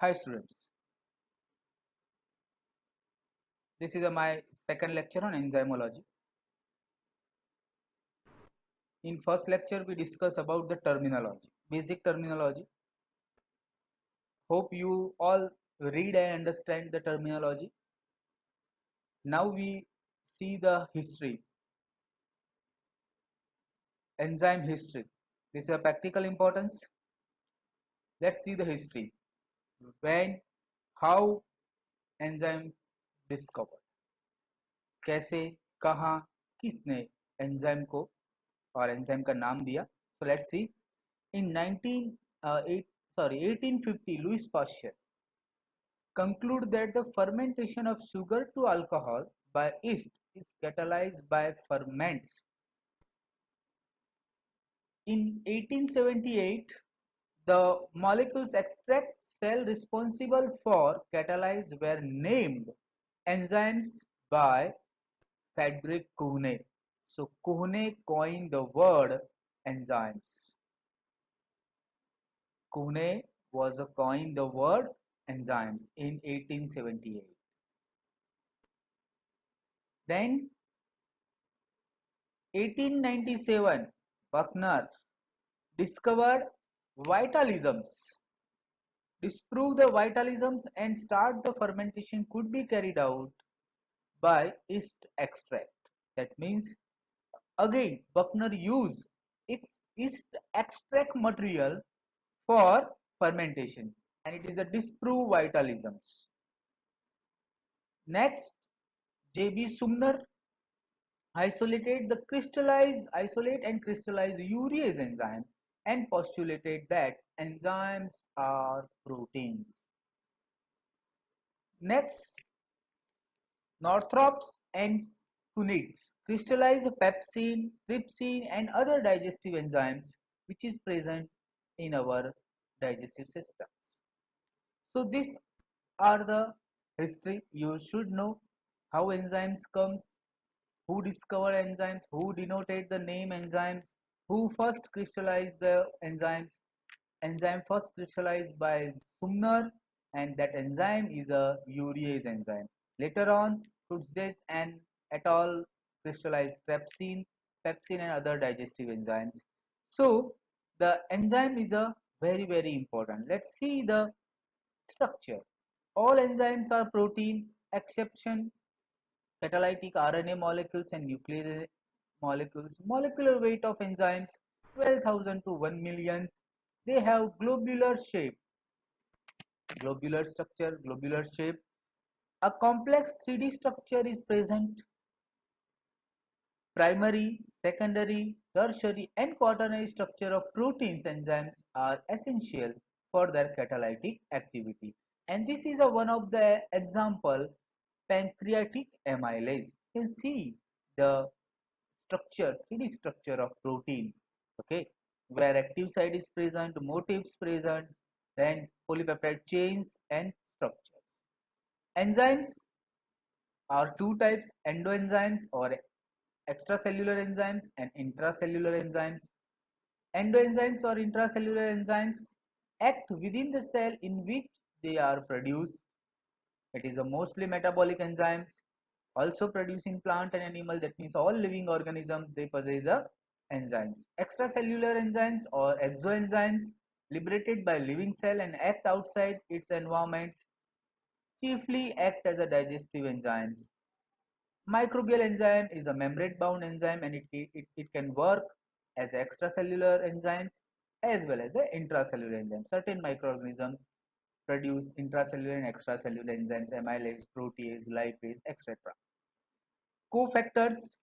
Hi students, this is my second lecture on enzymology. In first lecture we discuss about the terminology, basic terminology. Hope you all read and understand the terminology. Now we see the history, enzyme history. This is a practical importance. Let's see the history. When, how enzyme discovered, कैसे, कहाँ, किसने enzyme को और enzyme का नाम दिया. So let's see. In 1850, Louis Pasteur conclude that the fermentation of sugar to alcohol by yeast is catalyzed by ferments. In 1878, the molecules extract cell responsible for catalyze were named enzymes by Friedrich Kuhne. So Kuhne coined the word enzymes. Kuhne was a coined the word enzymes in 1878. Then 1897, Buckner discovered vitalisms, disproved the vitalisms and start the fermentation could be carried out by yeast extract. That means again Buckner used yeast extract material for fermentation and it is a disprove vitalisms. Next, J.B. Sumner isolated the isolate and crystallize urease enzyme and postulated that enzymes are proteins. Next, Northrops and Kunitz crystallize pepsin, trypsin and other digestive enzymes which is present in our digestive system. So these are the history. You should know how enzymes comes, who discovered enzymes, who denoted the name enzymes, who first crystallized the enzymes. Enzyme first crystallized by Sumner and that enzyme is a urease enzyme. Later on, Kutzet and et al. Crystallized trypsin, pepsin and other digestive enzymes. So the enzyme is a very important. Let's see the structure. All enzymes are protein exception catalytic RNA molecules and nucleic molecules. Molecular weight of enzymes 12,000 to 1 millions. They have globular shape, globular structure, globular shape. A complex 3D structure is present. Primary, secondary, tertiary and quaternary structure of proteins enzymes are essential for their catalytic activity. And this is one of the example pancreatic amylase. You can see the structure, 3D structure of protein, okay, where active site is present, motifs present, then polypeptide chains and structures. Enzymes are two types, endoenzymes or extracellular enzymes and intracellular enzymes. Endoenzymes or intracellular enzymes act within the cell in which they are produced. It is a mostly metabolic enzymes also produced in plant and animal. That means all living organisms they possess a enzymes. Extracellular enzymes or exoenzymes liberated by living cell and act outside its environments chiefly act as a digestive enzymes. Microbial enzyme is a membrane bound enzyme and it can work as extracellular enzymes as well as a intracellular enzyme. Certain microorganisms produce intracellular and extracellular enzymes, amylase, protease, lipase, etc. Cofactors,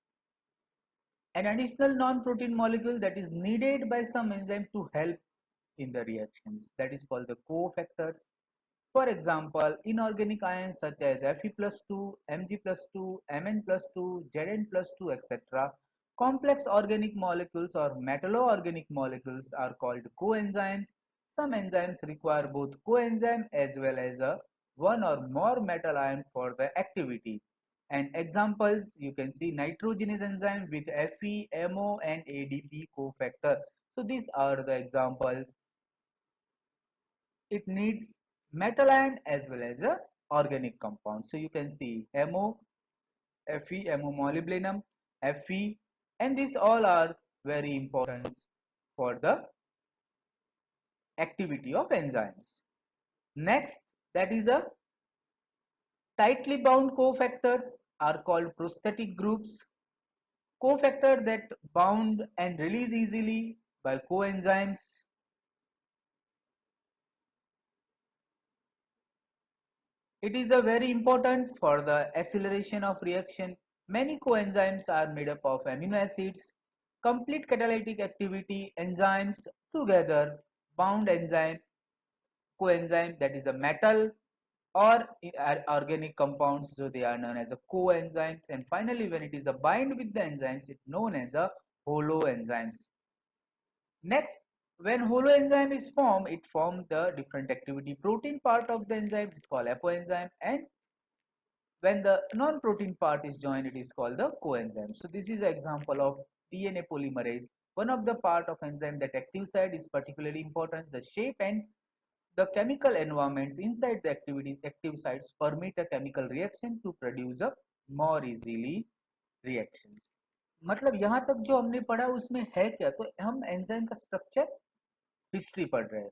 an additional non-protein molecule that is needed by some enzyme to help in the reactions. That is called the cofactors. For example, inorganic ions such as Fe plus 2, Mg plus 2, Mn plus 2, Zn plus 2, etc. Complex organic molecules or metalloorganic molecules are called coenzymes. Some enzymes require both coenzyme as well as a one or more metal ion for the activity. And examples you can see nitrogenase enzyme with Fe, MO and ADP cofactor. So these are the examples. It needs metal ion as well as a organic compound. So you can see MO, Fe, MO molybdenum, Fe, and these all are very important for the activity of enzymes. Next, that is a tightly bound cofactors are called prosthetic groups. Cofactor that bound and release easily by coenzymes. It is a very important for the acceleration of reaction. Many coenzymes are made up of amino acids. Complete catalytic activity enzymes together bound enzyme coenzyme, that is a metal or organic compounds, so they are known as a coenzymes. And finally, when it is a bind with the enzymes, it's known as a holoenzymes. Next, when holoenzyme is formed, it forms the different activity protein part of the enzyme, it's called apoenzyme, and when the non-protein part is joined, it is called the coenzyme. So this is an example of DNA polymerase. One of the part of enzyme, that active site, is particularly important. The shape and the chemical environments inside the active sites permit a chemical reaction to produce a more easily reactions. मतलब यहाँ तक जो हमने पढ़ा उसमें है क्या, तो हम एंजाइम का स्ट्रक्चर हिस्ट्री पढ़ रहे हैं।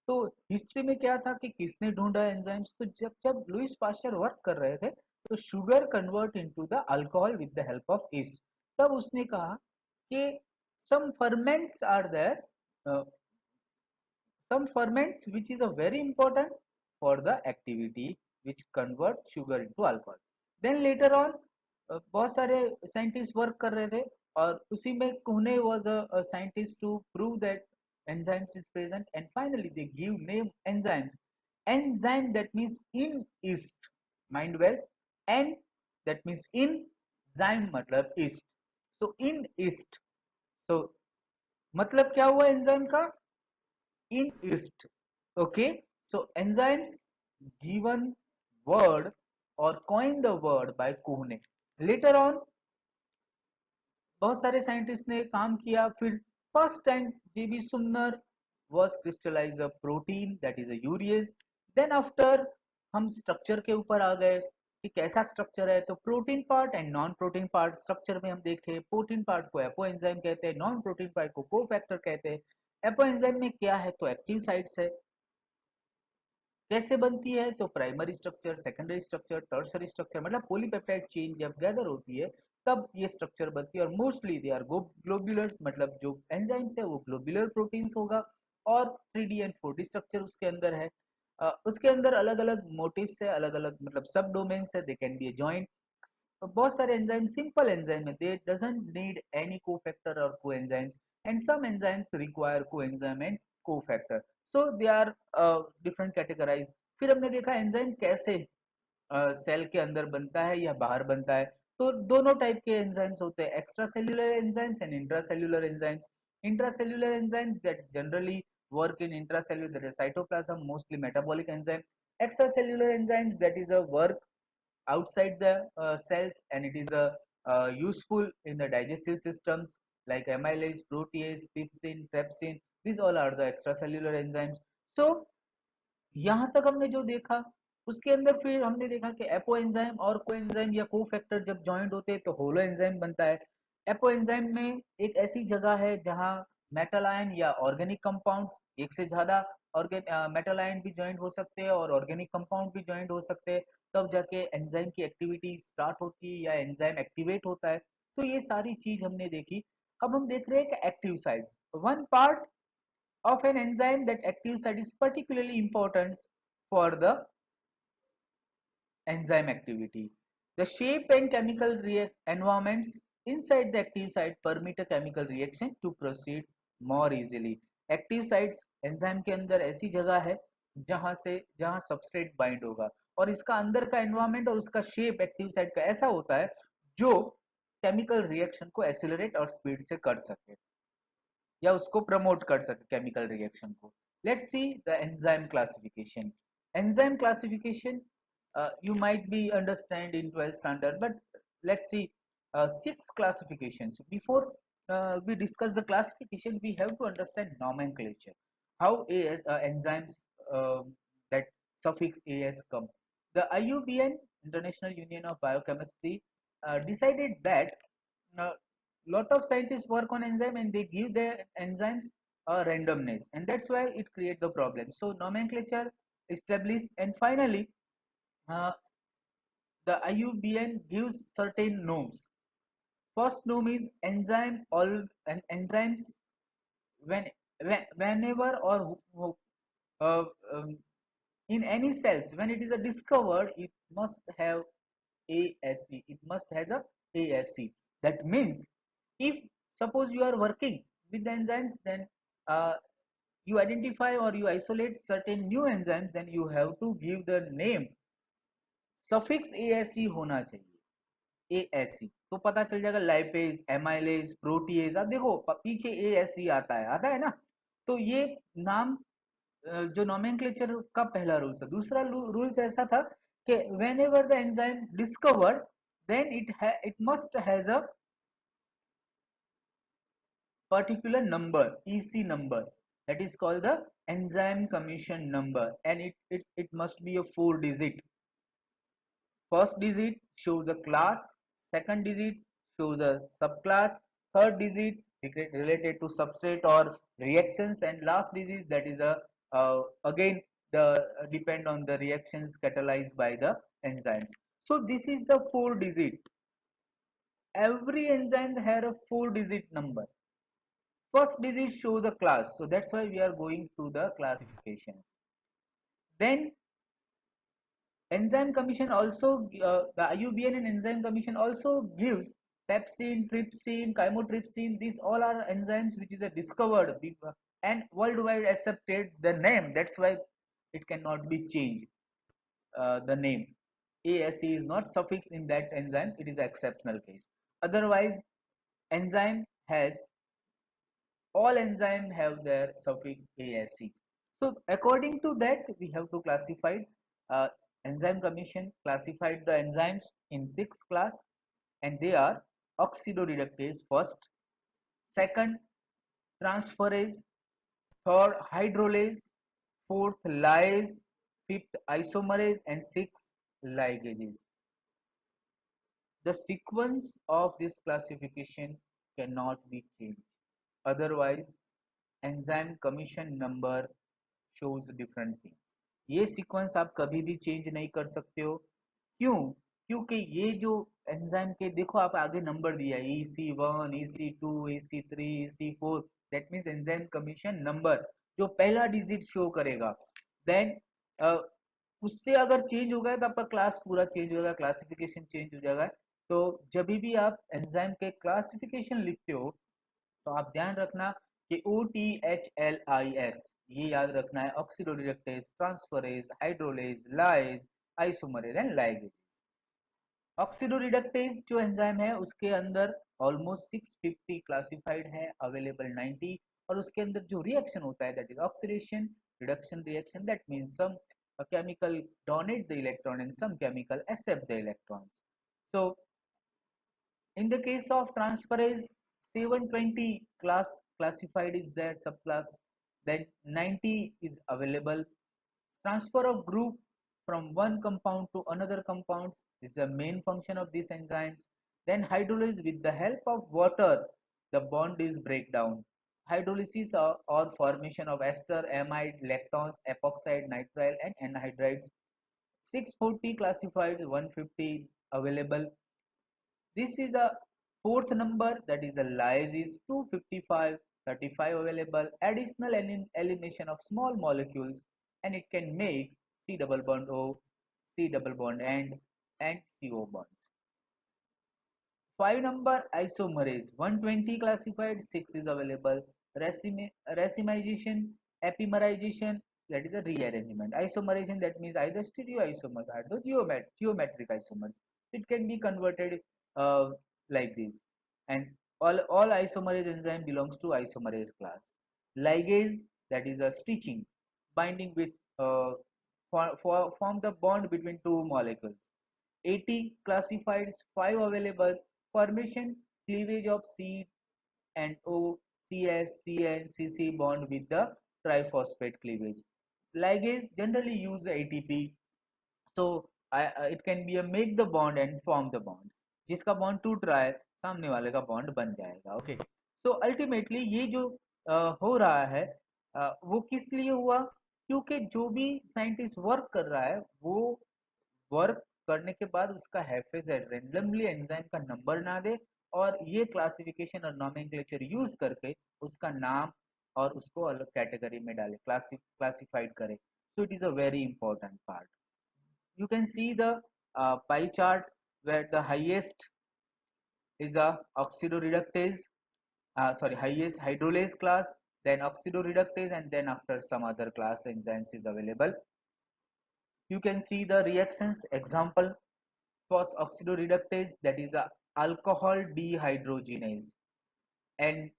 तो हिस्ट्री में क्या था कि किसने ढूंढा एंजाइम्स, तो जब जब लुइस पास्चर वर्क कर रहे थे तो sugar convert into the alcohol with the help of east, तब उसने कहा कि some ferments are there, uh, some ferments which is a very important for the activity which convert sugar into alcohol. Then later on बहुत सारे scientist work कर रहे थे और उसी में कुहने was a scientist to prove that enzymes is present, and finally they give name enzymes. Enzyme, that means in yeast, mind well, and that means in, zyme मतलब yeast, so in yeast, so मतलब क्या हुआ enzyme का, in yeast. Okay, so enzymes given word or coined the word by Kuhne. Later on बहुत सारे scientist ने काम किया, फिर first time JB Sumner was crystallize a protein, that is a urease. Then after हम structure के ऊपर आ गए कि कैसा स्ट्रक्चर है, तो protein part and non protein part structure में हम देखे। प्रोटीन पार्ट को एपो एंजाइम कहते हैं, नॉन प्रोटीन पार्ट को कोफैक्टर कहते हैं। एपो एंजाइम में क्या है, तो एक्टिव साइट्स है। कैसे बनती है, तो primary structure, secondary structure, tertiary structure, मतलब पॉलीपेप्टाइड चेन जब गैदर होती है तब ये स्ट्रक्चर बनती है। और मोस्टली दे आर ग्लोब्यूलर्स, मतलब जो एंजाइम्स है वो ग्लोब्यूलर प्रोटीन्स होगा। और 3D एंड 4D स्ट्रक्चर उसके अंदर है। उसके अंदर अलग अलग मोटिव्स है, अलग अलग मतलब सब डोमेन्स है, they can be a joint. तो बहुत सारे एंजाइम सिंपल एंजाइम है, they doesn't need any cofactor और coenzyme, and some enzymes require coenzyme and cofactor, so they are different categorize. फिर हमने देखा एंजाइम कैसे सेल के अंदर बनता है या बाहर बनता है, तो दोनों टाइप के एंजाइम्स होते हैं, extra cellular enzymes and intracellular enzymes. Intracellular enzymes that generally work in intracellular, that is cytoplasm, mostly metabolic enzyme. Extracellular enzymes, that is a work outside the cells, and it is useful in the digestive systems like amylase, protease, pepsin, trypsin. These all are the extracellular enzymes. So यहाँ तक हमने जो देखा, उसके अंदर फिर हमने देखा कि एपो एंजाइम और कोएंजाइम या कोफैक्टर जब जॉइंट होते हैं तो होलो एंजाइम बनता है। एपो एंजाइम में एक ऐसी जगह है जहाँ मेटल आयन या ऑर्गेनिक कंपाउंड्स, एक से ज्यादा मेटल आयन भी ज्वाइंट हो सकते हैं और ऑर्गेनिक कंपाउंड भी ज्वाइंट हो सकते हैं, तब जाके एंजाइम की एक्टिविटी स्टार्ट होती है या एंजाइम एक्टिवेट होता है। तो ये सारी चीज हमने देखी। अब हम देख रहे हैं कि active sites, one part of an enzyme, that active site is particularly important for the enzyme activity. The shape and chemical environments inside the active site permit a chemical reaction to proceed more easily. Active sites enzyme के अंदर ऐसी जगह है जहाँ substrate bind होगा, और इसका अंदर का environment और उसका shape active site का ऐसा होता है जो chemical reaction को accelerate और speed से कर सके या उसको प्रमोट कर सके केमिकल रिएक्शन को। Let's see the enzyme classification. Enzyme classification you might be understand in 12th standard, but let's see 6 classifications. Before we discuss the classification, we have to understand nomenclature, how enzymes that suffix as come. The IUBN, International Union of Biochemistry, decided that lot of scientists work on enzyme and they give their enzymes a randomness, and that's why it create the problem. So nomenclature established, and finally uh, the IUBN gives certain norms. First norm is enzyme all and enzymes when, whenever or uh, um, in any cells when it is a discovered, it must have ASC. It must has a ASC. That means if suppose you are working with the enzymes, then uh, you identify or you isolate certain new enzymes, then you have to give the name suffix ASC होना चाहिए. ASC तो पता चल जाएगा lipase, amylase, protease. अब देखो पीछे ASC आता है ना. तो ये नाम जो नोमेनक्लेचर का पहला रूल्स है. दूसरा रूल्स ऐसा था कि when ever the enzyme discovered, then it must has a particular number, EC number, that is called the enzyme commission number, and it must be a 4 digit. First digit shows a class, second digit shows a subclass, third digit related to substrate or reactions, and last digit that is a again the depend on the reactions catalyzed by the enzymes. So this is the 4 digit. Every enzyme has a 4 digit number. First digit shows the class, so that's why we are going to the classifications. Then enzyme commission also the IUBN and enzyme commission also gives pepsin, trypsin, chymotrypsin. These all are enzymes which is a discovered and worldwide accepted the name. That's why it cannot be changed. The name ASC is not suffix in that enzyme. It is an exceptional case. Otherwise, enzyme has all enzyme have their suffix ASC. So according to that, we have to classify. uh, Enzyme Commission classified the enzymes in 6 class, and they are oxidoreductase first, second transferase, third hydrolase, fourth lyase, fifth isomerase, and sixth ligases. The sequence of this classification cannot be changed. Otherwise, enzyme commission number shows different things. ये sequence आप कभी भी change नहीं कर सकते हो. क्यों? क्योंकि ये जो एंजाइम के देखो आप आगे नंबर दिया है EC1, EC2, EC3, EC4. That means enzyme commission number जो पहला डिजिट शो करेगा. देन उससे अगर चेंज हो गया तो आपका क्लास पूरा चेंज होगा, क्लासिफिकेशन चेंज हो जाएगा. तो जब भी आप एंजाइम के क्लासिफिकेशन लिखते हो तो आप ध्यान रखना कि OTHLIS ये याद रखना है. Oxidoreductase, transferase, hydrolase, lyase, isomerase and ligase. Oxidoreductase जो एंजाइम है उसके अंदर ऑलमोस्ट 650 क्लासिफाइड है, अवेलेबल 90. और उसके अंदर जो रिएक्शन होता है that is oxidation reduction reaction. That means some chemical donate the electron and some chemical accept the electrons. So in the case of transferase, 720 classified is there subclass, then 90 is available. Transfer of group from one compound to another compounds is the main function of these enzymes. Then hydrolysis, with the help of water the bond is breakdown. Hydrolysis or formation of ester, amide, lactons, epoxide, nitrile and anhydrides. 640 classified, 150 available. This is a fourth number, that is the lyase is 255, 35 available. Additional elimination of small molecules, and it can make C double bond O, C double bond N and CO bonds. 5 number isomerase, 120 classified, 6 is available. Racemization, epimerization, that is a rearrangement. Isomerization, that means either stereoisomers or the geometric isomers. It can be converted uh, like this. And all isomerase enzyme belongs to isomerase class. Ligase, that is a stitching, binding with form the bond between two molecules. 80 classifieds, 5 available. Formation, cleavage of C and O, CS, CN, CC bond with the triphosphate cleavage. ligase generally use ATP. So it can be a make the bond and form the bonds. जिसका bond टूट रहा है सामने वाले का bond बन जाएगा. Okay, so ultimately ये जो हो रहा है वो किस लिए हुआ, क्योंकि जो भी साइंटिस्ट वर्क कर रहा है वो वर्क करने के बाद उसका हैफेज रेंडमली एंजाइम का नंबर ना दे और ये क्लासिफिकेशन और नोमेनक्लेचर यूज करके उसका नाम और उसको अलग कैटेगरी में डाले, क्लासिफाइड करे. So it is a very important part. You can see the pie chart where the highest is a oxidoreductase, highest hydrolase class, then oxidoreductase, and then after some other class enzymes is available. You can see the reactions example. First oxidoreductase, that is a alcohol dehydrogenase, and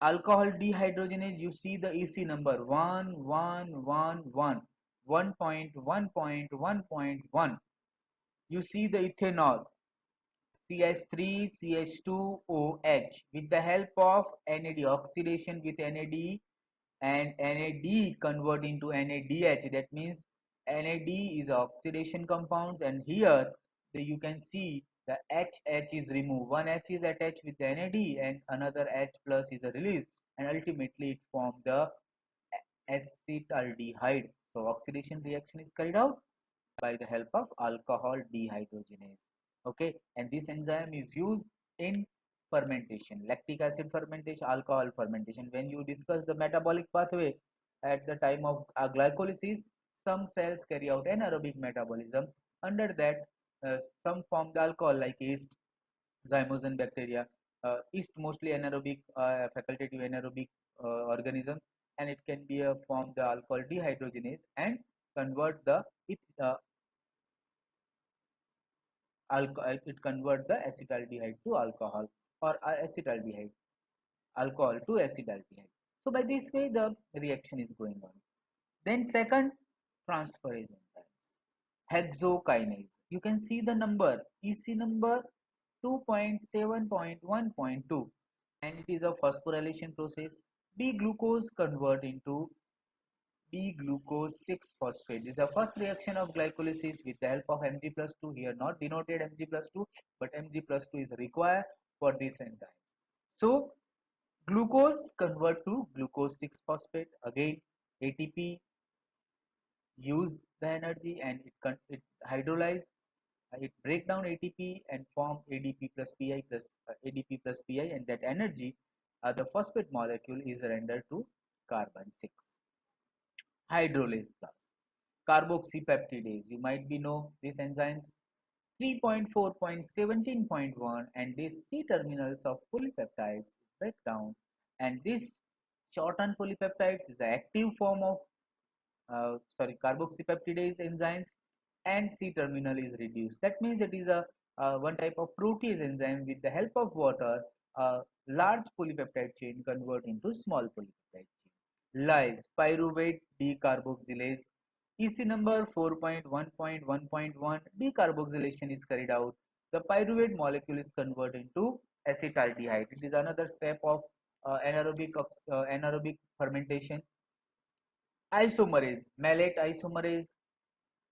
alcohol dehydrogenase, you see the EC number 1111 1.1.1.1. You see the ethanol CH3 CH2OH with the help of NAD oxidation with NAD, and NAD convert into NADH. That means NAD is oxidation compounds, and here you can see the HH is removed. One H is attached with the NAD and another H plus is released, and ultimately it forms the acetaldehyde. So oxidation reaction is carried out by the help of alcohol dehydrogenase. Okay, and this enzyme is used in fermentation, lactic acid fermentation, alcohol fermentation. When you discuss the metabolic pathway at the time of glycolysis, some cells carry out anaerobic metabolism. Under that, some form the alcohol like yeast, zymogen bacteria. Yeast mostly anaerobic, facultative anaerobic organisms, and it can be a form the alcohol dehydrogenase and convert the it convert the acetaldehyde to alcohol, or acetaldehyde alcohol to acetaldehyde. So by this way the reaction is going on. Then second, transferase enzymes, hexokinase. You can see the number EC number 2.7.1.2, and it is a phosphorylation process. D-glucose convert into D-glucose 6-phosphate. This is the first reaction of glycolysis with the help of Mg plus 2. Here not denoted Mg plus 2, but Mg plus 2 is required for this enzyme. So glucose convert to glucose 6-phosphate. Again ATP use the energy and it hydrolyze, it break down ATP and form ADP plus PI plus ADP plus PI, and that energy the phosphate molecule is rendered to carbon 6. Hydrolase class, carboxypeptidase, you might be know these enzymes 3.4.17.1, and these C terminals of polypeptides break down, and this shortened polypeptides is the active form of carboxypeptidase enzymes, and C terminal is reduced. That means it is a one type of protease enzyme. With the help of water, a large polypeptide chain convert into small polypeptide chain. Lyase, pyruvate decarboxylase, EC number 4.1.1.1, decarboxylation is carried out. The pyruvate molecule is converted into acetaldehyde. It is another step of anaerobic fermentation. Isomerase, malate isomerase,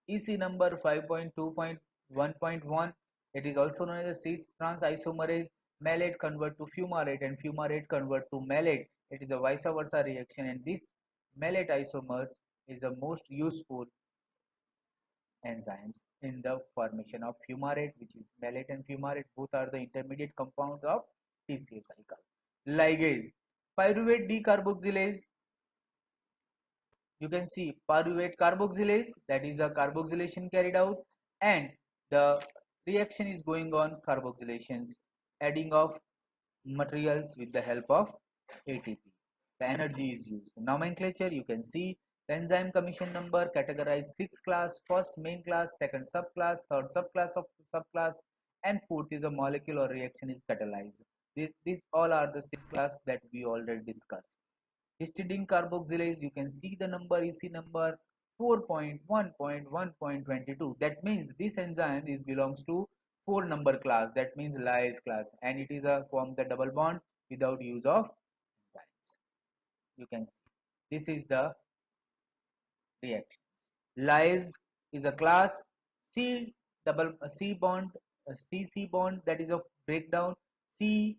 EC number 5.2.1.1. It is also known as a cis-trans isomerase. Malate convert to fumarate and fumarate convert to malate. It is a vice versa reaction, and this malate isomers is the most useful enzymes in the formation of fumarate, which is malate and fumarate. Both are the intermediate compounds of TCA cycle. Ligase, pyruvate decarboxylase. You can see pyruvate carboxylase, that is a carboxylation carried out, and the reaction is going on carboxylations, adding of materials with the help of ATP. The energy is used. Nomenclature, you can see the enzyme commission number categorized 6 class, first main class, second subclass, third subclass of subclass, and fourth is a molecule or reaction is catalyzed. These all are the 6 class that we already discussed. Histidine carboxylase, you can see the number EC number 4.1.1.22. That means this enzyme is belongs to 4 number class, that means lyase class, and it is a form the double bond without use of enzymes. You can see this is the reactions. Lyase is a class. C double C bond, C bond, that is a breakdown. C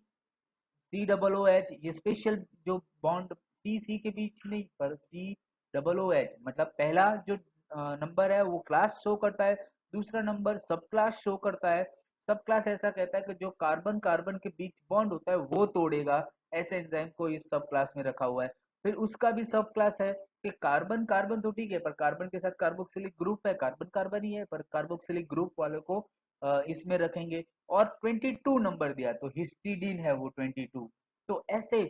C double O H, ये special जो bond C के बीच नहीं, पर सी double O H मतलब पहला जो number है वो क्लास शो करता है, दूसरा नंबर सब क्लास शो करता है। सब क्लास ऐसा कहता है कि जो कार्बन कार्बन के बीच बॉन्ड होता है वो तोड़ेगा, ऐसे एंजाइम को इस सब क्लास में रखा हुआ है। फिर उसका भी सब क्लास है कि कार्बन कार्बन तो ठीक है, पर कार्बन के साथ कार्बोक्सिलिक ग्रुप है, कार्बन कार्बन ही है, पर कार्बोक्सिलिक ग्रुप वाले को इसमें रखेंगे। और 22 नंबर दिया तो हिस्टिडीन है वो 22। तो ऐसे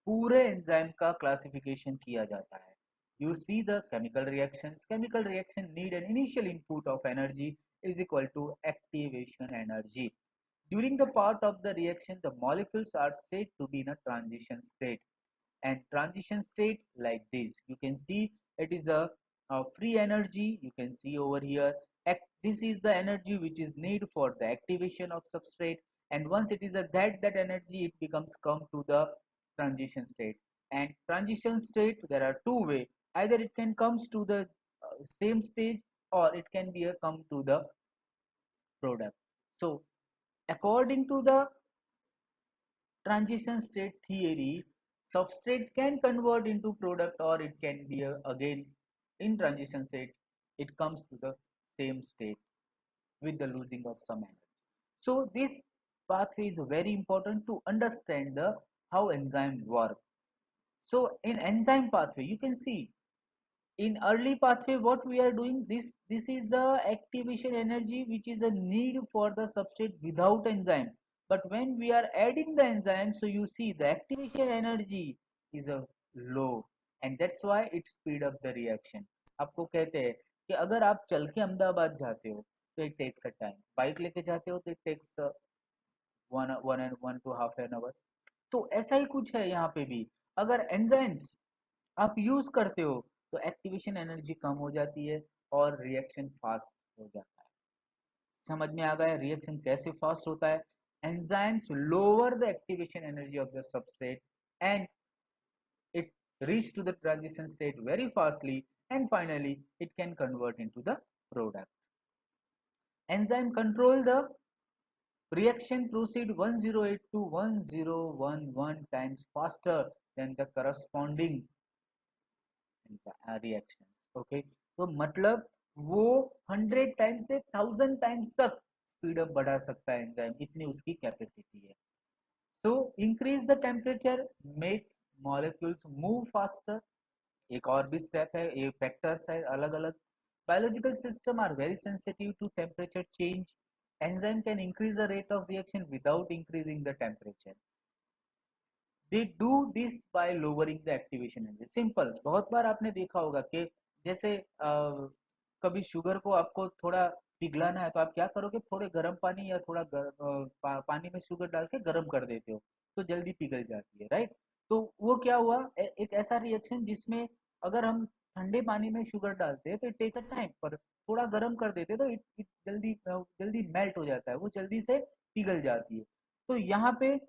पूरे एंजाइम का क्लासिफिकेशन किया जाता है। You see the chemical reactions. Chemical reaction need an initial input of energy is equal to activation energy. During the part of the reaction, the molecules are said to be in a transition state. And transition state like this, you can see it is a free energy. You can see over here, this is the energy which is need for the activation of substrate. And once it is a that energy, it becomes come to the transition state. And transition state, there are two way, either it can comes to the same stage, or it can be a come to the product. So according to the transition state theory, substrate can convert into product, or it can be again in transition state, it comes to the same state with the losing of some energy. So this pathway is very important to understand the how enzyme work. So in enzyme pathway, you can see in early pathway what we are doing, this is the activation energy which is a need for the substrate without enzyme. But when we are adding the enzyme, so you see the activation energy is a low, and that's why it speed up the reaction. आपको कहते हैं कि अगर आप चल के अहमदाबाद जाते हो तो it takes a time, bike लेके जाते हो तो it takes one to half an hour. तो ऐसा ही कुछ है यहाँ पे भी, अगर एंजाइम्स आप यूज करते हो तो एक्टिवेशन एनर्जी कम हो जाती है और रिएक्शन फास्ट हो जाता है। समझ में आ गया रिएक्शन कैसे फास्ट होता है? Enzymes lower the activation energy of the substrate and it reach to the transition state very fastly, and finally it can convert into the product. Enzyme control the reaction proceed 108 to 1011 times faster than the corresponding reactions. Okay, तो मतलब वो 100 times से 1000 times तक speed up बढ़ा सकता है enzyme, इतनी उसकी कैपेसिटी है। तो increase the temperature makes molecules move faster. एक और भी स्टेप है, ये फैक्टर्स है अलग अलग। Biological system are very sensitive to temperature change. Enzyme can increase the rate of reaction without increasing the temperature. They do this by lowering the activation energy. Simple, बहुत बार आपने देखा होगा कि जैसे कभी शुगर को आपको थोड़ा पिघलाना है तो आप क्या करोगे, थोड़े गर्म पानी या थोड़ा पानी में शुगर डाल के गर्म कर देते हो तो जल्दी पिघल जाती है, राइट? तो वो क्या हुआ, एक ऐसा रिएक्शन जिसमें अगर हम ठंडे पानी में शुगर डालते हैं तो इट टेक्स अ टाइम, पर थोड़ा गर्म कर देते तो इट जल्दी जल्दी मेल्ट हो जाता है, वो जल्दी से पिघल जाती है। तो यहाँ पे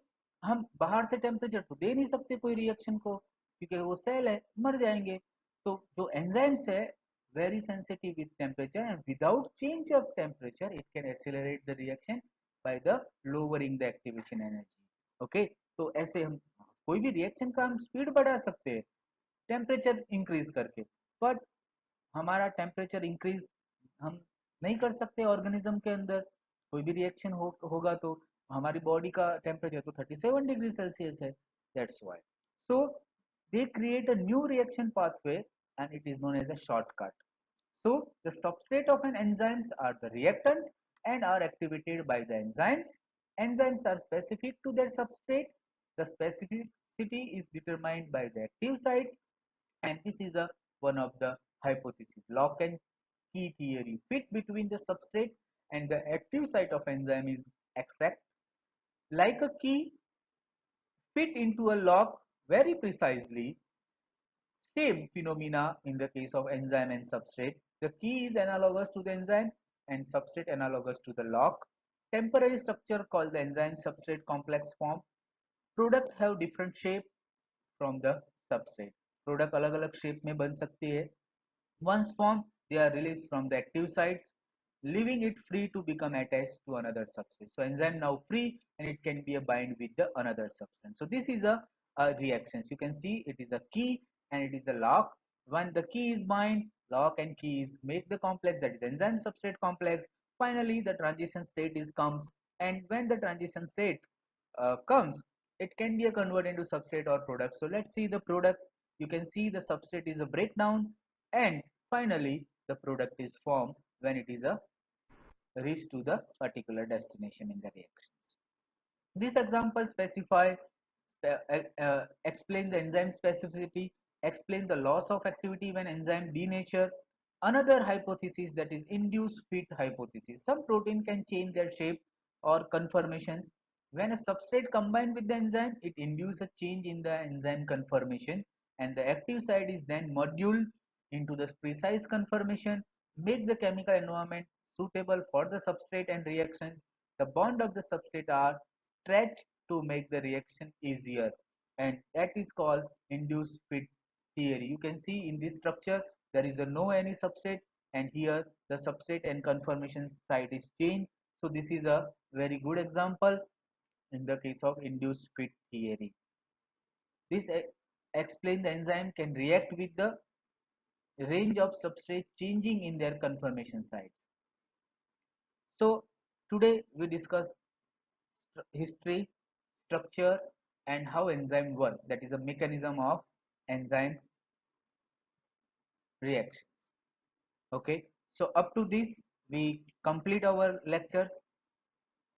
हम बाहर से टेम्परेचर तो दे नहीं सकते कोई रिएक्शन को, क्योंकि वो सेल है, मर जाएंगे। तो जो एंजाइम्स है very sensitive with temperature, and without change of temperature it can accelerate the reaction by the lowering the activation energy. Okay, तो ऐसे हम कोई भी रिएक्शन का हम स्पीड बढ़ा सकते हैं टेम्परेचर इंक्रीज करके, बट हमारा टेम्परेचर इंक्रीज हम नहीं कर सकते ऑर्गेनिज्म के अंदर। कोई भी रिएक्शन होगा तो हमारी बॉडी का टेम्परेचर तो 37 डिग्री सेल्सियस है, that's why. So they create a new reaction pathway and it is known as a shortcut. So the substrate of an enzymes are the reactant and are activated by the enzymes. Enzymes are specific to their substrate. The specificity is determined by the active sites, and this is a one of the hypotheses. Lock and key theory. Fit between the substrate and the active site of enzyme is exact. Like a key fit into a lock very precisely. Same phenomena in the case of enzyme and substrate. The key is analogous to the enzyme and substrate analogous to the lock. Temporary structure called the enzyme substrate complex form. Product have different shape from the substrate. Product अलग अलग shape में बन सकती है Once formed, they are released from the active sites, leaving it free to become attached to another substance. So enzyme now free and it can be a bind with the another substance. So this is a reaction. You can see it is a key and it is a lock. When the key is bind, lock and keys make the complex, that is enzyme substrate complex. Finally, the transition state is comes, and when the transition state comes, it can be a convert into substrate or product. So let's see the product. You can see the substrate is a breakdown, and finally the product is formed when it is a reach to the particular destination in the reactions. This example specify explain the enzyme specificity, explain the loss of activity when enzyme denature. Another hypothesis, that is induced fit hypothesis. Some protein can change their shape or conformations. When a substrate combined with the enzyme, it induces a change in the enzyme conformation, and the active site is then moduled into the precise conformation, make the chemical environment suitable for the substrate and reactions. The bond of the substrate are stretched to make the reaction easier, and that is called induced fit theory. You can see in this structure there is a no any substrate, and here the substrate and conformation site is changed. So this is a very good example in the case of induced fit theory. This explain the enzyme can react with the range of substrate changing in their conformation sites. So today we discuss history, structure, and how enzyme work, that is a mechanism of enzyme reactions. Okay, so up to this we complete our lectures.